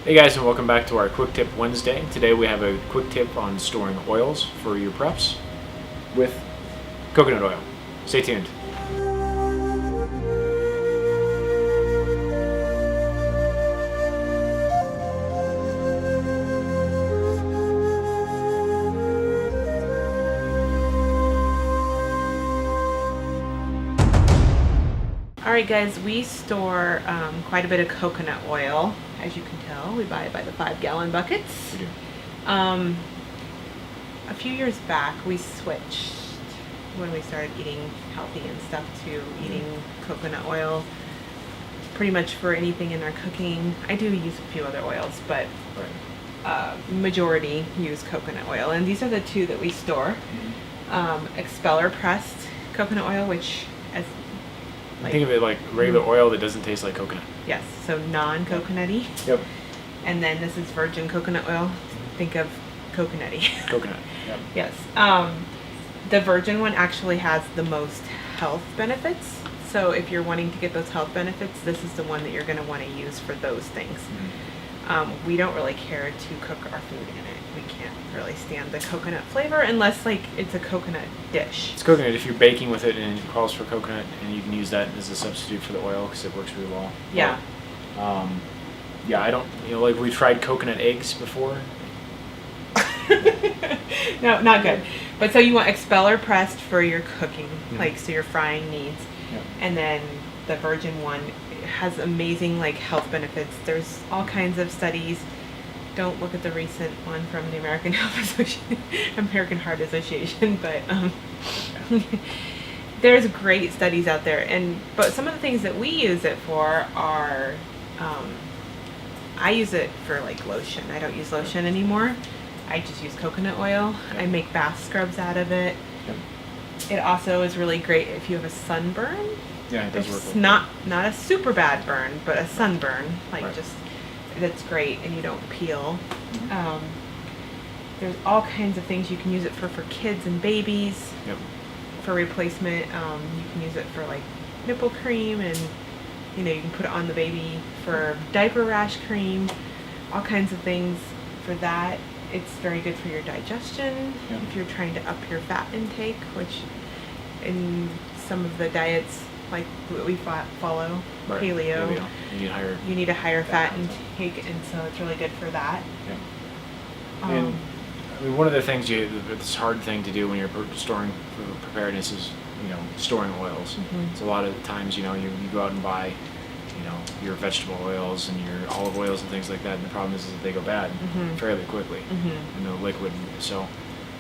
Hey guys, and welcome back to our Quick Tip Wednesday. Today we have a quick tip on storing oils for your preps with coconut oil. Stay tuned. Alright guys, we store quite a bit of coconut oil. As you can tell, we buy it by the 5-gallon buckets. We do. A few years back, we switched when we started eating healthy and stuff to eating coconut oil pretty much for anything in our cooking. I do use a few other oils, but majority use coconut oil. And these are the two that we store. Expeller pressed coconut oil, which Think of it like regular oil that doesn't taste like coconut. Yes, so non-coconutty. Yep. And then this is virgin coconut oil. Think of coconutty. Coconut. Yep. Yes. The virgin one actually has the most health benefits. So if you're wanting to get those health benefits, this is the one that you're going to want to use for those things. We don't really care to cook our food in it. We can't really stand the coconut flavor unless it's a coconut dish. It's coconut. If you're baking with it and it calls for coconut, and you can use that as a substitute for the oil because it works really well. Yeah. Yeah, I don't. We've tried coconut eggs before. No, not good. But so you want expeller pressed for your cooking, so your frying needs, and then the virgin one has amazing health benefits. There's all kinds of studies. Don't look at the recent one from the American American Heart Association, but there's great studies out there. But some of the things that we use it for are, I use it for lotion. I don't use lotion anymore. I just use coconut oil. I make bath scrubs out of it. It also is really great if you have a sunburn. Yeah, it does work. It's not a super bad burn, but a sunburn, that's great, and you don't peel. There's all kinds of things you can use it for kids and babies. Yep. For replacement, you can use it for nipple cream, and you can put it on the baby for diaper rash cream. All kinds of things for that. It's very good for your digestion if you're trying to up your fat intake, which in some of the diets what we follow, paleo, you need a higher fat intake, and so it's really good for that. And one of the things this hard thing to do when you're storing for preparedness is storing oils. So a lot of times you go out and buy your vegetable oils and your olive oils and things like that, and the problem is that they go bad fairly quickly in the liquid. So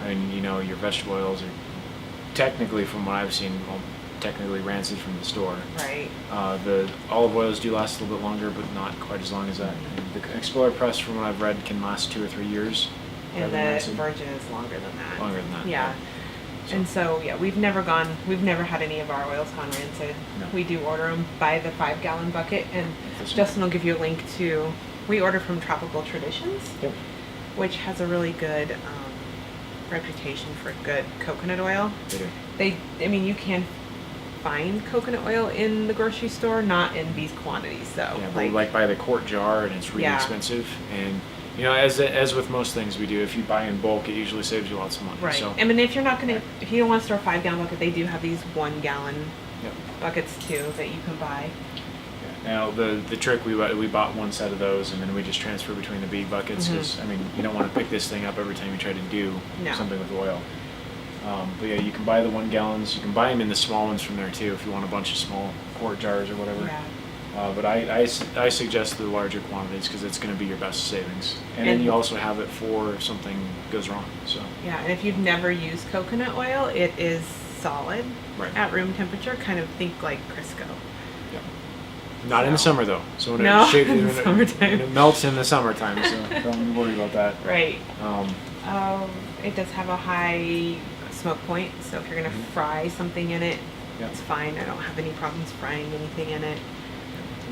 your vegetable oils are technically, from what I've seen, technically rancid from the store. Right. The olive oils do last a little bit longer, but not quite as long as that. The expeller press, from what I've read, can last 2 or 3 years. And the virgin is longer than that. Longer than that. Yeah. And so we've never had any of our oils gone rancid. No. We do order them by the 5-gallon bucket, and Justin will give you a link to. We order from Tropical Traditions, which has a really good reputation for good coconut oil. They do. You can find coconut oil in the grocery store, not in these quantities though. Yeah, by the quart jar, and it's really expensive. And as with most things we do, if you buy in bulk, it usually saves you lots of money. Right. So, if you don't want to store a 5-gallon bucket, they do have these 1-gallon buckets too that you can buy. Now the trick, we bought one set of those, and then we just transfer between the big buckets because you don't want to pick this thing up every time you try to do something with oil. But yeah, you can buy the 1 gallons. You can buy them in the small ones from there too if you want a bunch of small quart jars or whatever. Yeah. But I suggest the larger quantities because it's going to be your best savings. And then you also have it for if something goes wrong. So. Yeah, and if you've never used coconut oil, it is solid at room temperature. Kind of think like Crisco. Yeah. Not in the summer though. So when it melts in the summertime, so don't worry about that. Right. It does have a high smoke point, so if you're going to fry something in it, it's fine. I don't have any problems frying anything in it.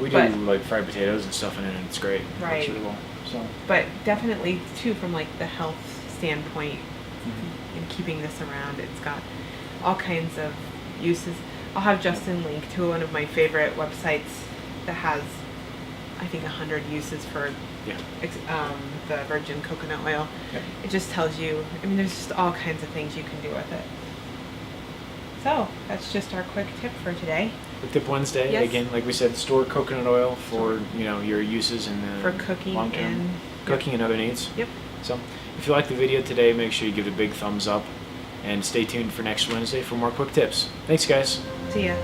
We do fried potatoes and stuff in it, and it's great. Right. Really well, so. But definitely too, from the health standpoint, in keeping this around, it's got all kinds of uses. I'll have Justin link to one of my favorite websites that has I think 100 uses for Yeah. the virgin coconut oil. Yep. It just tells you, I mean, there's just all kinds of things you can do with it. So that's just our quick tip for today. Quick Tip Wednesday. Yes. Again, like we said, store coconut oil for your uses in the For cooking long-term and- cooking and other needs. Yep. So, if you liked the video today, make sure you give it a big thumbs up, and stay tuned for next Wednesday for more quick tips. Thanks, guys. See ya.